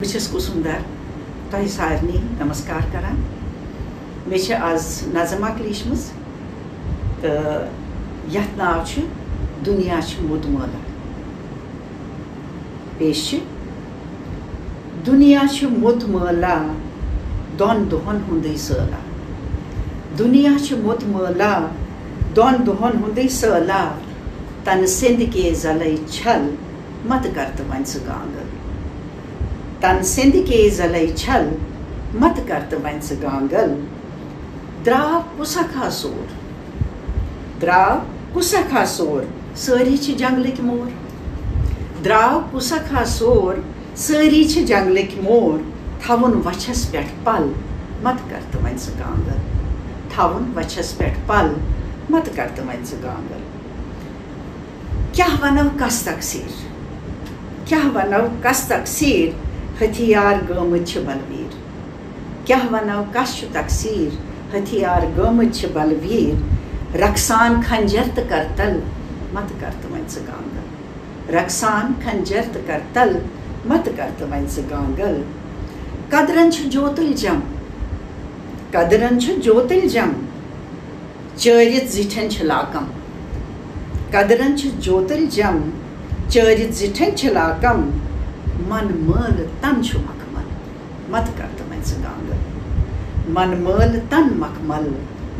Smt Kusum Dhar तोह सारनी नमस्कार करान मे आज नज़म अक लीचम तो यथ नाव दुनिया मुतमाला पेश दुनिया मुतमाला दोन दोहन हुंदे साला दुनिया मुतमाला दोन दोहन हुंदे साला तन सिंध के जलई छल मत करत वन गांगल तन सिंध के जलई छल मत करत वन गांगल द्राव कुसखा सोर सारी जंगलिक मोर द्राव कुसखा सोर सारी जंगलिक मोर थवन वछस पे पल मत करत वन गांगल थवन वछस पे पल मत करत वन गांगल क्या वनो कस तकसीर हथियार गमत बलवीर क्या वनो कस तकसीर हथियार गमत बलवीर रक्सान खंजरत करतल मत करत वन गांगल रक्सान खंजरत करतल मत करत वन गांगल कदरन जोतिल जम चरित जिठन लाकम कदरन जोतिल जम चरित जिठन लाकम मन मल तन मखमल मत करत वन गांगल मन मल तन मखमल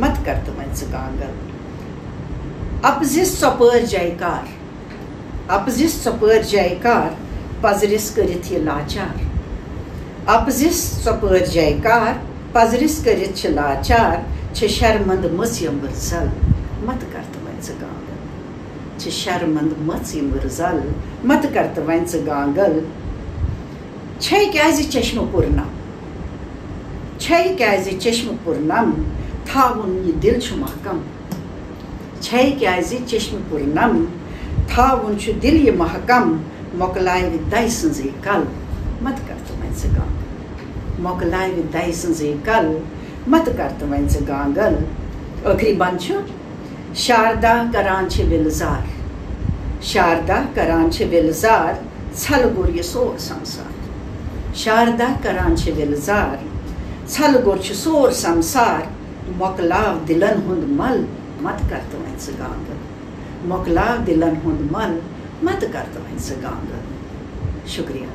मत करत वन गांगल अपजिस सपर जयकार पजरिस करित ये लाचार अपजिस सपर जयकार पजरिस करित लाचार छ शर्मंद मस यमरजल मत करत वन गांगल छ शर्मंद मस यमरजल मत करत वन गांगल छै क्याज चश्म पूर्णम थावन ये दिल छु महकम छै क्याज चश्म पूर्णम थावन छु दिल ये महकम मोकलाय विदाई संजे कल मत करत वन गांगल मोकलाय विदाई संजे कल मत करत वन गांगल आखिरी बंद छु शारदा करान छ विलजार छल गुर ये सोर संसार शारदा करान छ विलजार छल गुर छ सोर संसार मोकलाव दिलन हुंद मल मत करत वन गांगल मोकलाव दिलन हुंद मल मत करत वन गांगल शुक्रिया।